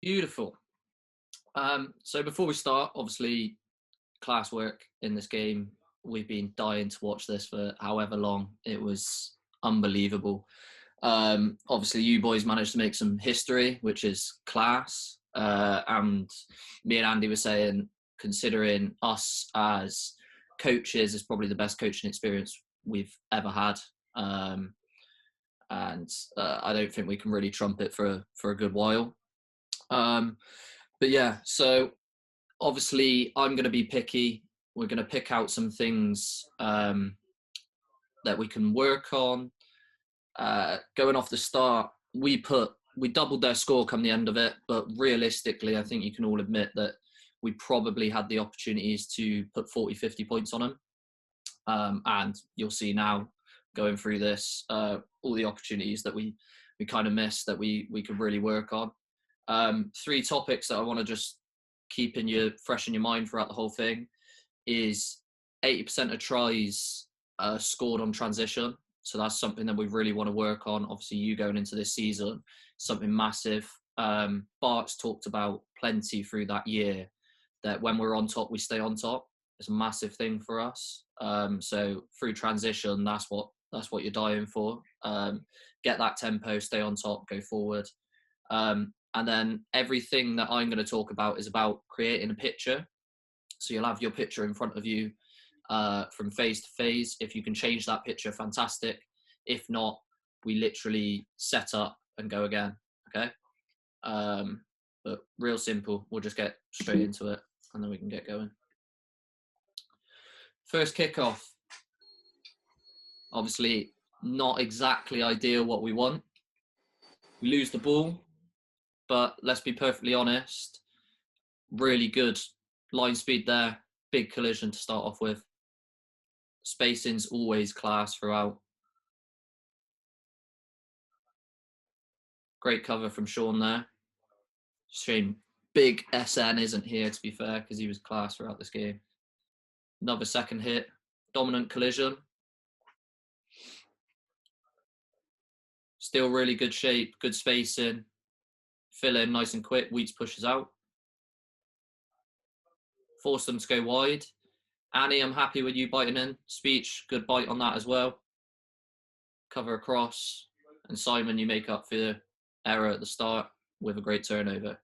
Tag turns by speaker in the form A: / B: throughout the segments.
A: Beautiful. So before we start, obviously, class work in this game. We've been dying to watch this for however long. It was unbelievable. Obviously, you boys managed to make some history, which is class. And me and Andy were saying, considering us as coaches, is probably the best coaching experience we've ever had. Um, and I don't think we can really trump it for a good while. Um, but yeah, so obviously I'm going to be picky. We're going to pick out some things that we can work on. Going off the start, we doubled their score come the end of it, but realistically, I think you can all admit that we probably had the opportunities to put 40, 50 points on them. And you'll see now going through this, all the opportunities that we kind of missed that we could really work on. Three topics that I want to just keep in your fresh in your mind throughout the whole thing is 80% of tries scored on transition. So that's something that we really want to work on. Obviously, you going into this season, something massive. Bart's talked about plenty through that year that when we're on top, we stay on top. It's a massive thing for us. So through transition, that's what you're dying for. Get that tempo, stay on top, go forward. And then everything that I'm going to talk about is about creating a picture. So you'll have your picture in front of you from phase to phase. If you can change that picture, fantastic. If not, we literally set up and go again. Okay. But real simple. We'll just get straight into it and then we can get going. First kickoff. Obviously, not exactly ideal what we want. We lose the ball, but let's be perfectly honest. Really good line speed there. Big collision to start off with. Spacing's always class throughout. Great cover from Sean there. Shame big SN isn't here, to be fair, because he was class throughout this game. Another second hit. Dominant collision. Still really good shape, good spacing. Fill in nice and quick. Wheats pushes out. Force them to go wide. Annie, I'm happy with you biting in. Speech, good bite on that as well. Cover across. And Simon, you make up for the error at the start with a great turnover.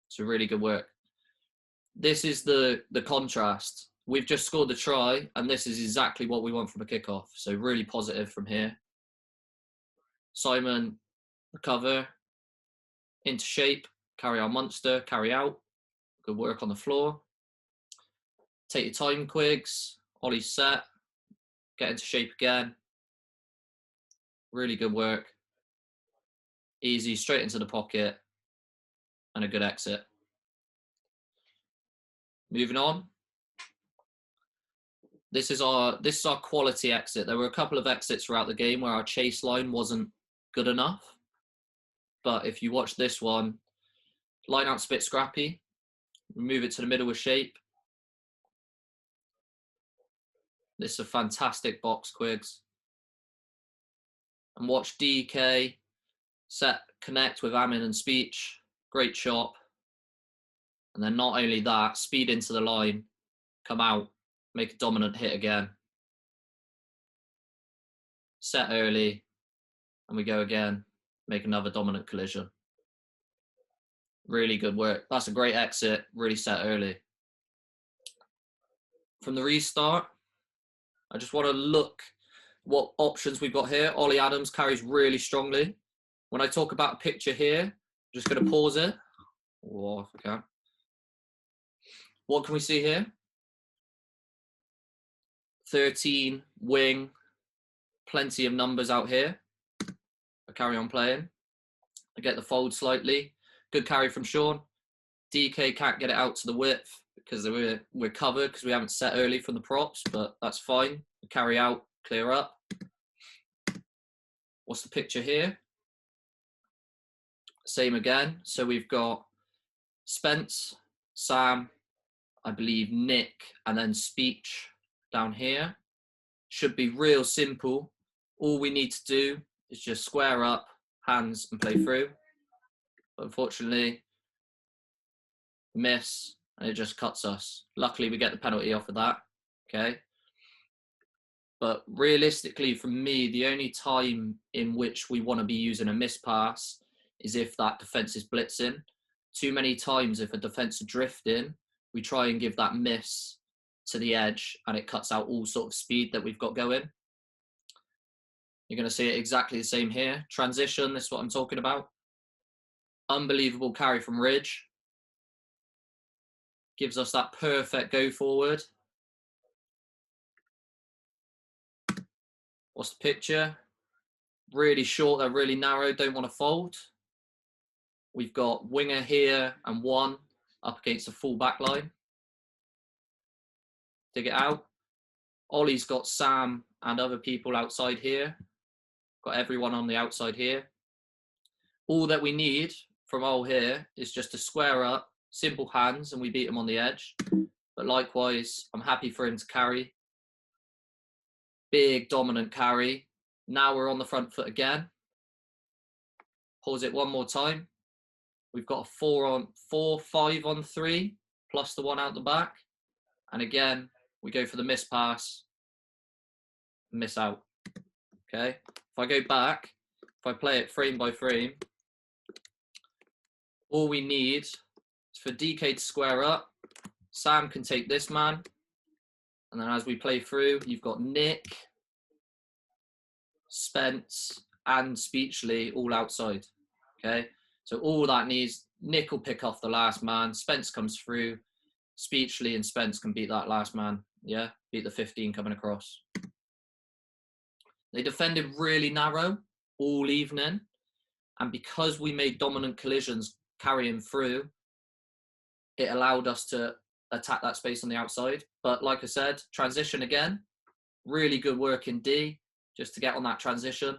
A: So really good work. This is the contrast. We've just scored the try, and this is exactly what we want from a kickoff. So really positive from here. Simon, recover, into shape, carry our monster, carry out. Good work on the floor. Take your time, Quigs. Ollie's set. Get into shape again. Really good work. Easy, straight into the pocket. And a good exit. Moving on. This is our quality exit. There were a couple of exits throughout the game where our chase line wasn't good enough. But if you watch this one, line out's a bit scrappy. Move it to the middle with shape. This is a fantastic box, Quigs. And watch DK set connect with Amin and Speech. Great shot. And then not only that, speed into the line, come out, make a dominant hit again. Set early, and we go again, make another dominant collision. Really good work. That's a great exit, really set early. From the restart, I just want to look what options we've got here. Ollie Adams carries really strongly. When I talk about a picture here, I'm just going to pause it. Oh, if I can. What can we see here? 13, wing, plenty of numbers out here. I carry on playing. I get the fold slightly. Good carry from Sean. DK can't get it out to the width because we're covered because we haven't set early from the props, but that's fine. We carry out, clear up. What's the picture here? Same again. So we've got Spence, Sam, I believe Nick, and then Speech down here. Should be real simple. All we need to do is just square up, hands, and play through. But unfortunately, miss, and it just cuts us. Luckily, we get the penalty off of that, okay? But realistically, for me, the only time in which we want to be using a miss pass is if that defence is blitzing. Too many times, if a defence are drifting, we try and give that miss to the edge, and it cuts out all sort of speed that we've got going. You're going to see it exactly the same here. Transition, this is what I'm talking about. Unbelievable carry from Ridge. Gives us that perfect go forward. What's the picture? Really short, they're really narrow, don't want to fold. We've got winger here and one up against the full back line. Dig it out. Ollie's got Sam and other people outside here. Got everyone on the outside here. All that we need from Ol here is just to square up, simple hands, and we beat him on the edge. But likewise, I'm happy for him to carry. Big dominant carry. Now we're on the front foot again. Pause it one more time. We've got a 4-5-on-3 plus the one out the back. And again, we go for the miss pass, miss out. Okay. If I go back, if I play it frame by frame, all we need is for DK to square up. Sam can take this man. And then as we play through, you've got Nick, Spence, and Speechley all outside. Okay. So all that needs, Nick will pick off the last man. Spence comes through. Speechley and Spence can beat that last man. Yeah. Beat the 15 coming across. They defended really narrow all evening. And because we made dominant collisions carrying through, it allowed us to attack that space on the outside. But like I said, transition again. Really good work in D, just to get on that transition.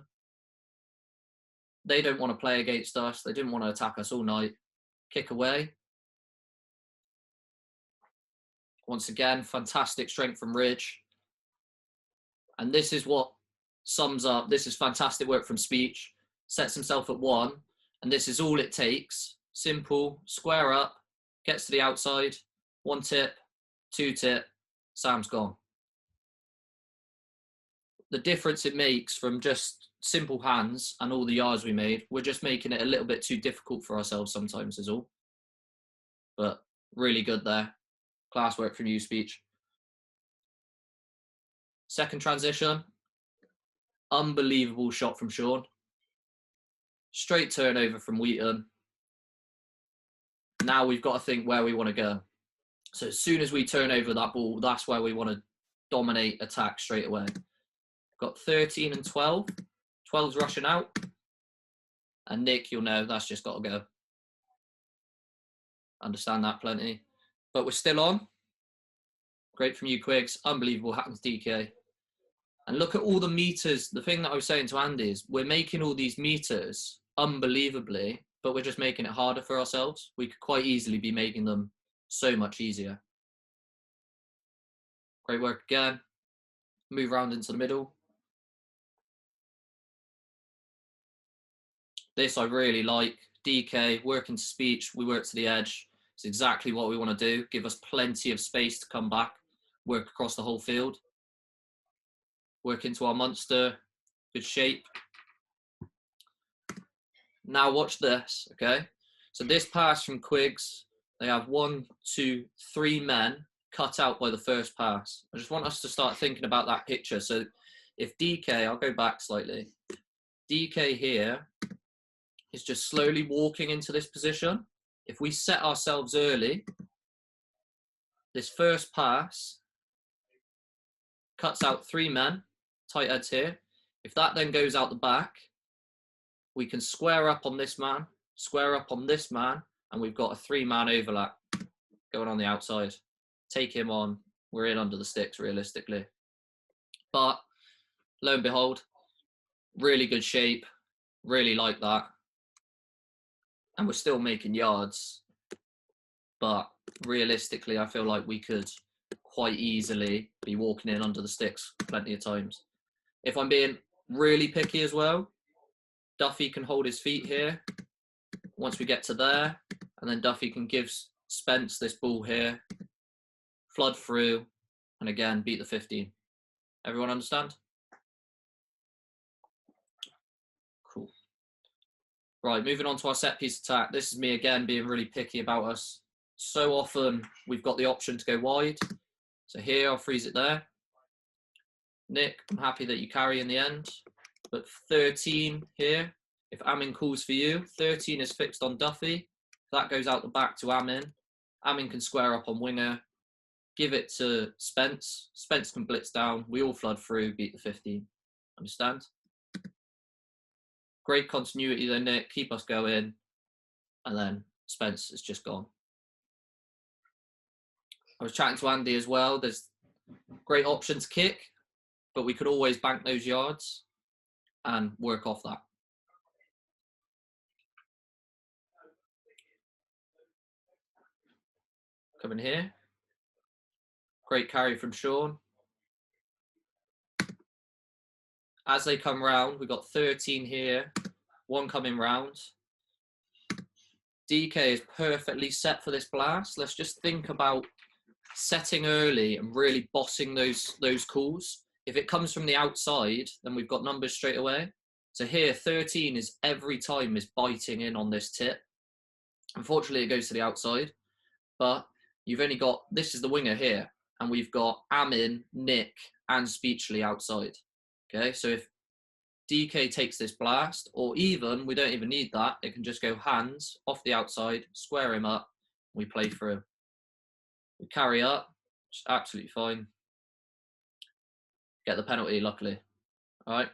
A: They don't want to play against us. They didn't want to attack us all night. Kick away. Once again, fantastic strength from Ridge. And this is what sums up. This is fantastic work from Speech. Sets himself at one. And this is all it takes. Simple, square up, gets to the outside. One tip, two tip, Sam's gone. The difference it makes from just simple hands and all the yards we made, we're just making it a little bit too difficult for ourselves sometimes is all. But really good there. Class work from you, Speech. Second transition. Unbelievable shot from Sean. Straight turnover from Wheaton. Now we've got to think where we want to go. So as soon as we turn over that ball, that's where we want to dominate attack straight away. Got 13 and 12. 12's rushing out. And Nick, you'll know that's just got to go. Understand that plenty. But we're still on. Great from you, Quigs. Unbelievable happens DK. And look at all the meters. The thing that I was saying to Andy is we're making all these meters unbelievably, but we're just making it harder for ourselves. We could quite easily be making them so much easier. Great work again. Move around into the middle. This I really like. DK, working to Speech. We work to the edge. It's exactly what we want to do. Give us plenty of space to come back. Work across the whole field. Work into our monster. Good shape. Now watch this, okay? So this pass from Quigs, they have 1, 2, 3 men cut out by the first pass. I just want us to start thinking about that picture. So if DK, I'll go back slightly. DK here is just slowly walking into this position. If we set ourselves early, this first pass cuts out 3 men, tight heads here. If that then goes out the back, we can square up on this man, square up on this man, and we've got a 3-man overlap going on the outside. Take him on. We're in under the sticks, realistically. But lo and behold, really good shape. Really like that. And we're still making yards. But realistically, I feel like we could quite easily be walking in under the sticks plenty of times. If I'm being really picky as well, Duffy can hold his feet here once we get to there, and then Duffy can give Spence this ball here, flood through, and again, beat the 15. Everyone understand? Cool. Right, moving on to our set piece attack. This is me again being really picky about us. So often we've got the option to go wide. So here, I'll freeze it there. Nick, I'm happy that you carry in the end. But 13 here, if Amin calls for you, 13 is fixed on Duffy. That goes out the back to Amin. Amin can square up on winger. Give it to Spence. Spence can blitz down. We all flood through, beat the 15. Understand? Great continuity though, Nick. Keep us going. And then Spence is just gone. I was chatting to Andy as well. There's great option to kick, but we could always bank those yards and work off that. Coming here. Great carry from Sean. As they come round, we've got 13 here. One coming round. DK is perfectly set for this blast. Let's just think about setting early and really bossing those calls. If it comes from the outside, then we've got numbers straight away. So here, 13 is every time is biting in on this tip. Unfortunately, it goes to the outside, but you've only got, this is the winger here, and we've got Amin, Nick, and Speechley outside. Okay, so if DK takes this blast, or even, we don't even need that, it can just go hands off the outside, square him up, we play through. We carry up, which is absolutely fine. Get the penalty, luckily. All right.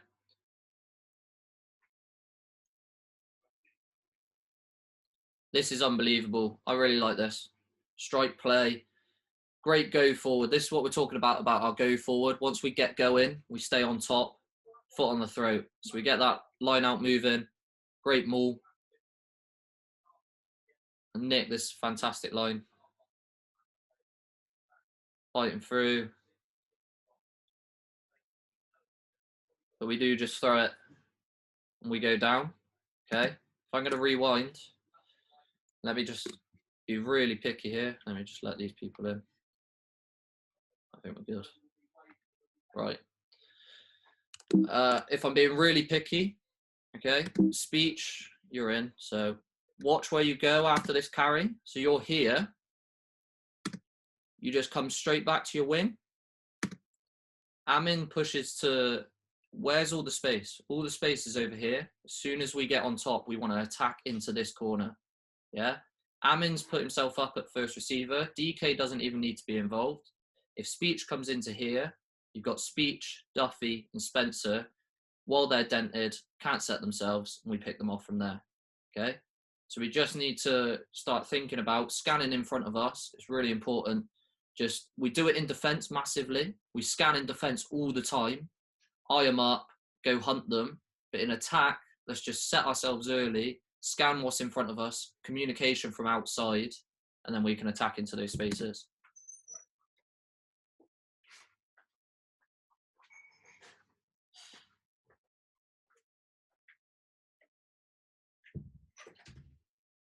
A: This is unbelievable. I really like this. Strike play. Great go forward. This is what we're talking about our go forward. Once we get going, we stay on top, foot on the throat. So we get that line out moving. Great maul. And Nick, this fantastic line. Fighting through. But we do just throw it and we go down. Okay. If I'm going to rewind, let me just be really picky here. Let me just let these people in. I think we're good. Right. If I'm being really picky, okay, speech, you're in. So watch where you go after this carry. So you're here. You just come straight back to your wing. Amin pushes to, where's all the space? All the space is over here. As soon as we get on top, we want to attack into this corner. Yeah. Amin's put himself up at first receiver. DK doesn't even need to be involved. If Speech comes into here, you've got Speech, Duffy, and Spencer. While they're dented, can't set themselves, and we pick them off from there. Okay? So we just need to start thinking about scanning in front of us. It's really important. Just, we do it in defense massively. We scan in defense all the time. Eye them up, go hunt them. But in attack, let's just set ourselves early, scan what's in front of us, communication from outside, and then we can attack into those spaces.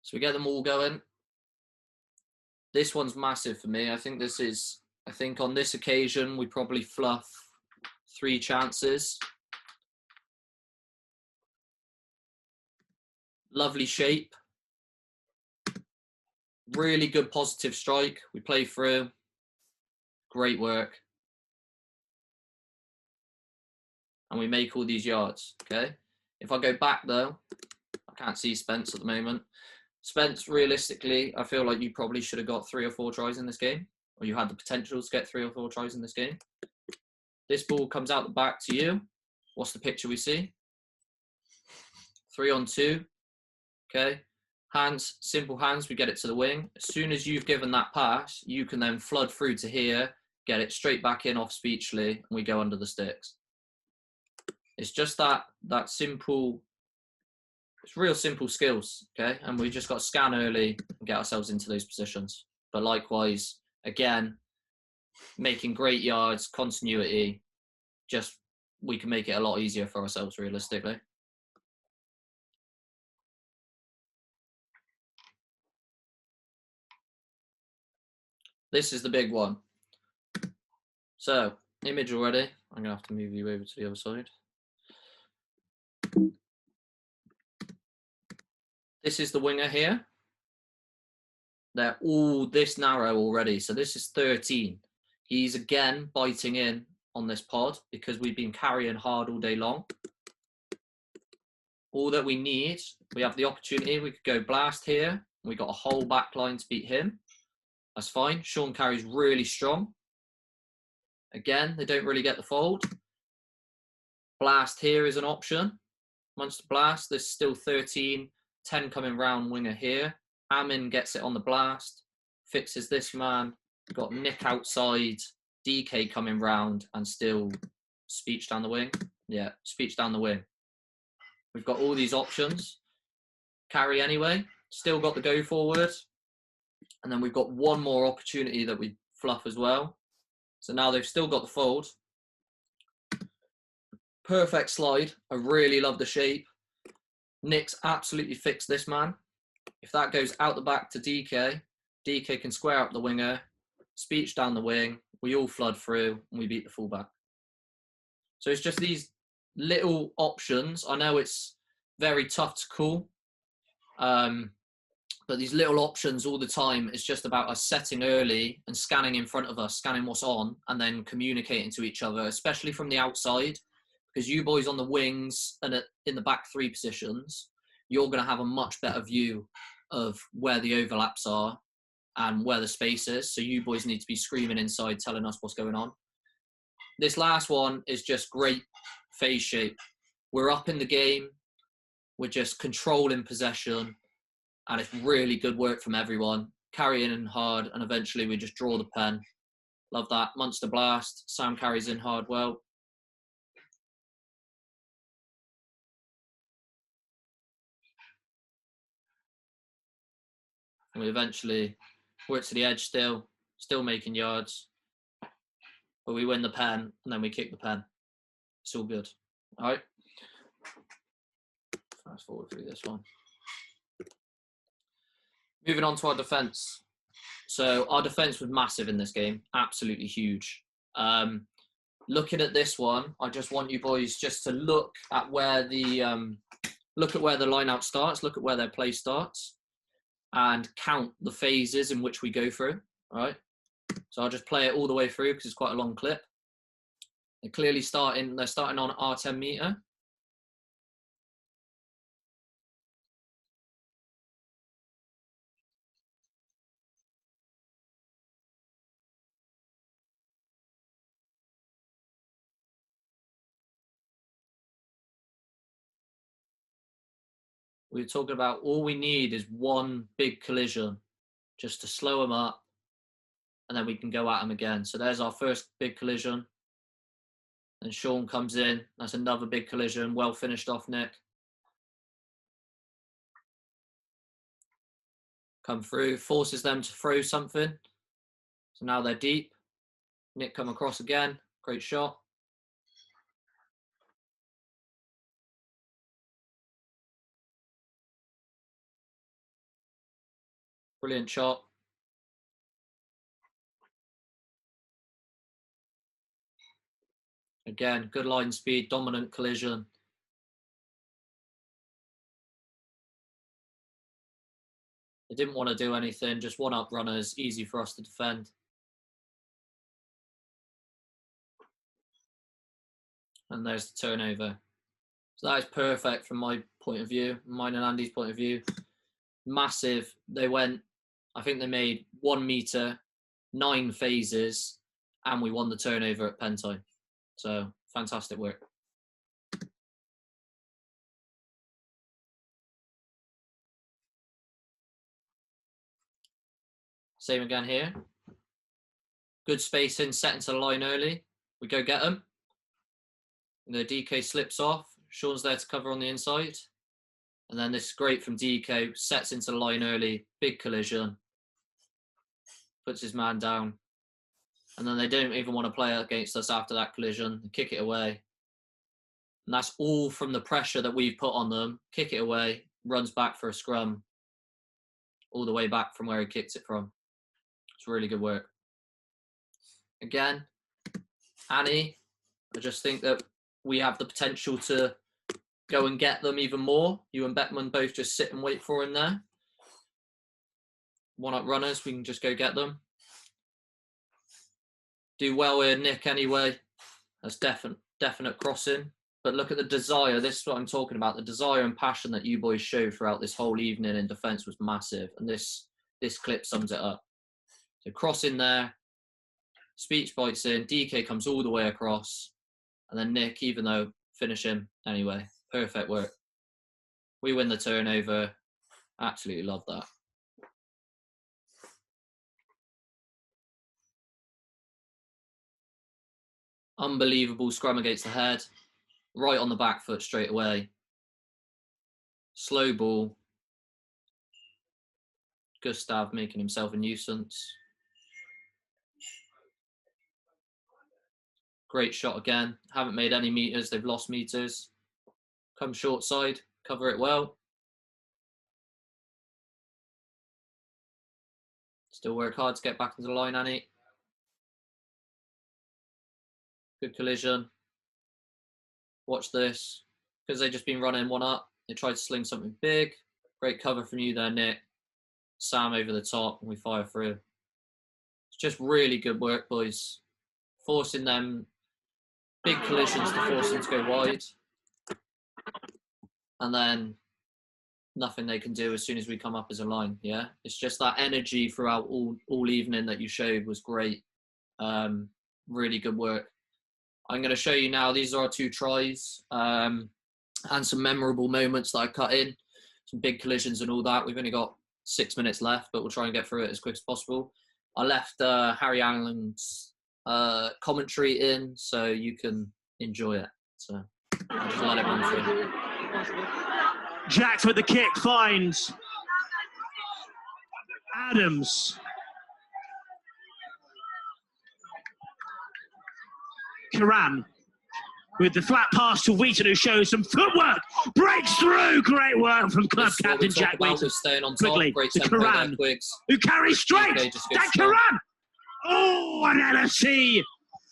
A: So we get them all going. This one's massive for me. I think on this occasion, we probably fluff 3 chances. Lovely shape. Really good positive strike. We play through. Great work. And we make all these yards, okay? If I go back though, I can't see Spence at the moment. Spence, realistically, I feel like you probably should have got 3 or 4 tries in this game, or you had the potential to get 3 or 4 tries in this game. This ball comes out the back to you. What's the picture we see? 3 on 2, okay? Hands, simple hands, we get it to the wing. As soon as you've given that pass, you can then flood through to here, get it straight back in off Speechley, and we go under the sticks. It's just that simple, it's real simple skills, okay? And we just got to scan early and get ourselves into those positions. But likewise, again, making great yards, continuity, just we can make it a lot easier for ourselves realistically. This is the big one. So, image already. I'm going to have to move you over to the other side. This is the winger here. They're all this narrow already. So this is 13. He's again biting in on this pod because we've been carrying hard all day long. All that we need, we have the opportunity. We could go blast here. We got a whole back line to beat him. That's fine. Sean carries really strong. Again, they don't really get the fold. Blast here is an option. Monster blast. There's still 13. 10 coming round winger here. Amin gets it on the blast. Fixes this man. Got Nick outside. DK coming round and still speech down the wing. Yeah, speech down the wing. We've got all these options. Carry anyway. Still got the go forward. And then we've got one more opportunity that we fluff as well. So now they've still got the fold. Perfect slide. I really love the shape. Nick's absolutely fixed this man. If that goes out the back to DK, DK can square up the winger, speech down the wing, we all flood through, and we beat the fullback. So it's just these little options. I know it's very tough to call, but these little options all the time is just about us setting early and scanning in front of us, scanning what's on, and then communicating to each other, especially from the outside, because you boys on the wings and in the back three positions, you're going to have a much better view of where the overlaps are and where the space is. So you boys need to be screaming inside, telling us what's going on. This last one is just great phase shape. We're up in the game. We're just controlling possession. And it's really good work from everyone. Carrying in hard, and eventually we just draw the pen. Love that. Monster blast. Sam carries in hard well. And we eventually work to the edge still making yards. But we win the pen, and then we kick the pen. It's all good. All right. Fast forward through this one. Moving on to our defence. So our defence was massive in this game. Absolutely huge. Looking at this one, I just want you boys just to look at where the line out starts, look at where their play starts, and count the phases in which we go through. All right. So I'll just play it all the way through because it's quite a long clip. They're starting on our 10 meter. We were talking about all we need is one big collision just to slow them up, and then we can go at them again. So there's our first big collision. And Sean comes in. That's another big collision. Well finished off, Nick. Come through, forces them to throw something. So now they're deep. Nick come across again. Great shot. Brilliant shot. Again, good line speed, dominant collision. They didn't want to do anything, just one-up runners, easy for us to defend. And there's the turnover. So that is perfect from my point of view, mine and Andy's point of view. Massive. They went, I think they made 1 meter, 9 phases, and we won the turnover at pen time. So fantastic work. Same again here. Good spacing, set into the line early. We go get them. The DK slips off. Sean's there to cover on the inside. And then this is great from DK, sets into the line early, big collision. Puts his man down. And then they don't even want to play against us after that collision. They kick it away. And that's all from the pressure that we've put on them. Kick it away, runs back for a scrum. All the way back from where he kicked it from. It's really good work. again. Annie, I just think that we have the potential to go and get them even more. You and Beckman both just sit and wait for him there. One-up runners, we can just go get them. Do well here, Nick, anyway. That's definite crossing. But look at the desire. This is what I'm talking about. The desire and passion that you boys showed throughout this whole evening in defence was massive. And this clip sums it up. So cross in there. Speech bites in. DK comes all the way across. And then Nick, even though, finish him anyway. Perfect work. We win the turnover. Absolutely love that. Unbelievable scrum against the head. Right on the back foot straight away. Slow ball. Gustav making himself a nuisance. Great shot again. Haven't made any meters. They've lost meters. Come short side. Cover it well. Still work hard to get back into the line, Annie. Good collision. Watch this. Because they've just been running one up. They tried to sling something big. Great cover from you there, Nick. Sam over the top, and we fire through. It's just really good work, boys. Forcing them big collisions to force them to go wide. And then nothing they can do as soon as we come up as a line, yeah? It's just that energy throughout all evening that you showed was great. Really good work. I'm going to show you now, these are our 2 tries and some memorable moments that I cut in. Some big collisions and all that. We've only got 6 minutes left, but we'll try and get through it as quick as possible. I left Harry Allen's commentary in so you can enjoy it. So I'll just let it run through.
B: Jax with the kick finds Adams. Karan with the flat pass to Wheaton, who shows some footwork, breaks through. Great work from club captain Jack Wheaton.
A: Staying on top.
B: Quickly
A: Great
B: to Karan, who carries straight. Dan Karan! Oh, and LFC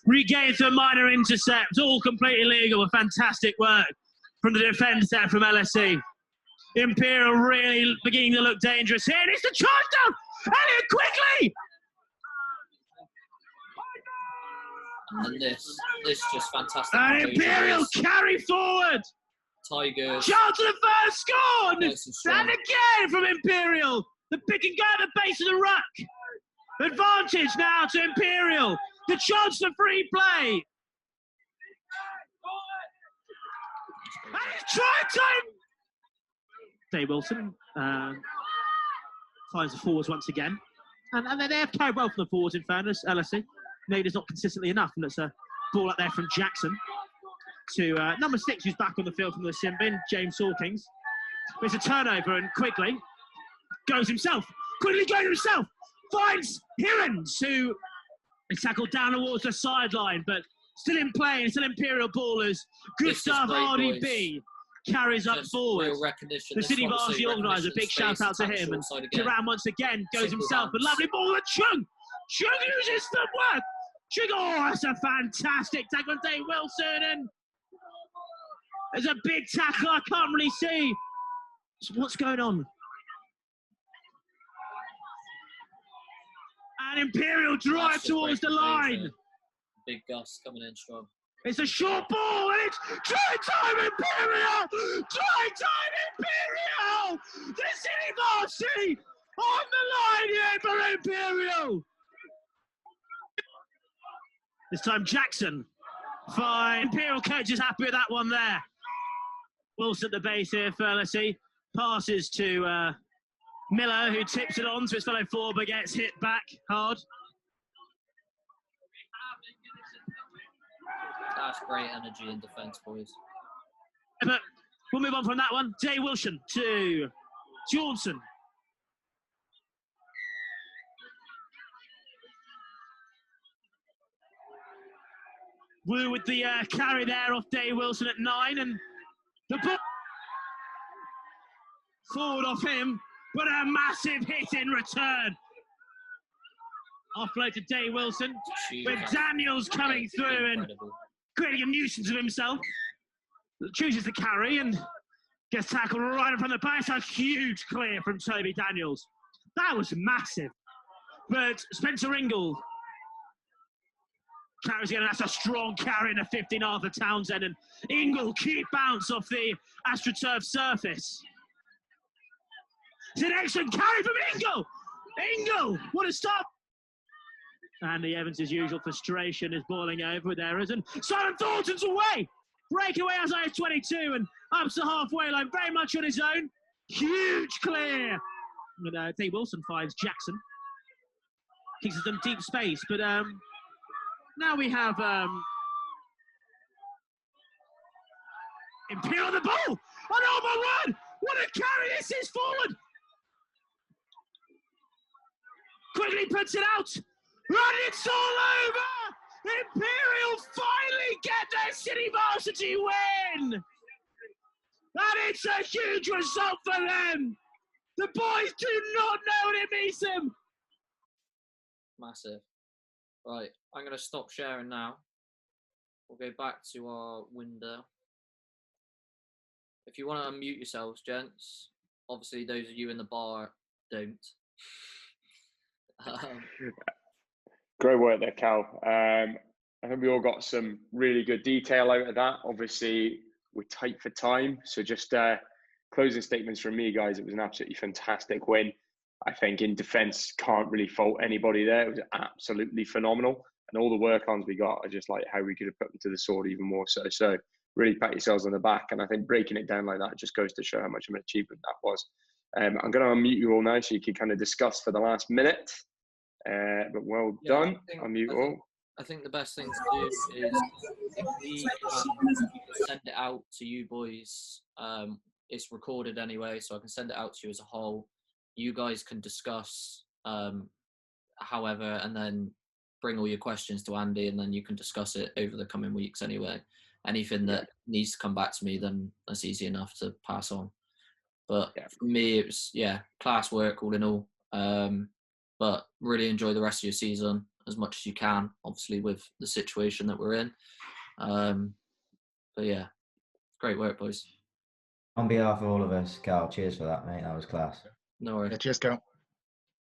B: regains a minor intercept. All completely legal. Fantastic work from the defence there from LSC. Imperial really beginning to look dangerous here. And it's the charge down! Elliot, quickly!
A: And this just fantastic.
B: And Imperial carry forward!
A: Tigers.
B: Chance of the first score!
A: Nice
B: and again from Imperial! The pick and go at the base of the ruck. Advantage now to Imperial. The chance for free play. And it's try time! Dave Wilson finds the forwards once again. And they have carried well from the forwards, in fairness, LSE. Nader's not consistently enough, and it's a ball up there from Jackson to number 6, who's back on the field from the sin bin, James Hawkins. There's a turnover, and Quigley goes himself. Quigley goes himself, finds Hirons, who is tackled down towards the sideline, but still in play, and still Imperial ballers. Gustav RDB carries up forward. The City Varsity organiser, big shout out to him. And Duran once again goes himself. A lovely ball at Chung. Chung uses footwork. Chung, oh, that's a fantastic tackle on Dave Wilson. And there's a big tackle I can't really see. So what's going on? And Imperial drive towards the line.
A: Big Gus coming in strong.
B: It's a short ball, and it's try time Imperial! Try time Imperial! The City Varsity on the line here for Imperial! This time Jackson. Fine. Imperial coach is happy with that one there. Wilson at the base here for LSE. Passes to Miller, who tips it on to his fellow forward, but gets hit back hard.
A: That's great energy in defence, boys.
B: But we'll move on from that one. Jay Wilson to Johnson. Wu with the carry there off Day Wilson at 9, and the ball forward off him, but a massive hit in return. Offload to Day Wilson,
A: Jeez,
B: with Daniels coming through and
A: incredible.
B: creating a nuisance of himself. Chooses to carry and gets tackled right in front of the back. It's a huge clear from Toby Daniels. That was massive. But Spencer Ingle carries again. That's a strong carry in the 15 Arthur Townsend. And Ingle keep bounce off the AstroTurf surface. It's an excellent carry from Ingle. Ingle, what a stop. Andy Evans' usual frustration is boiling over with errors. And Simon Thornton's away. Breakaway as I 22 and up to the halfway line, very much on his own. Huge clear. And Dave Wilson finds Jackson. Keeps them deep space, but now we have Imperial on the ball. Oh no, my word! What a carry this is forward. Quickly puts it out. And it's all over. Imperial finally get their City Varsity win! And it's a huge result for them! The boys do not know what it means to them!
A: Massive. Right, I'm going to stop sharing now. We'll go back to our window. If you want to unmute yourselves, gents, obviously those of you in the bar don't.
C: Great work there, Cal. I think we all got some really good detail out of that. Obviously, we're tight for time. So just closing statements from me, guys. It was an absolutely fantastic win. I think in defence, can't really fault anybody there. It was absolutely phenomenal. And all the work-ons we got are just like how we could have put them to the sword even more so. So really pat yourselves on the back. And I think breaking it down like that just goes to show how much of an achievement that was. I'm going to unmute you all now so you can kind of discuss for the last minute. But well done. Unmute all.
A: I think the best thing to do is if we send it out to you boys. It's recorded anyway, so I can send it out to you as a whole. You guys can discuss however, and then bring all your questions to Andy, and then you can discuss it over the coming weeks anyway. Anything that needs to come back to me, then that's easy enough to pass on. But for me, it was, class work all in all. But really enjoy the rest of your season as much as you can, obviously with the situation that we're in. But yeah, great work, boys.
D: On behalf of all of us, Carl, cheers for that, mate. That was class.
A: No worries.
E: Yeah, cheers, Carl.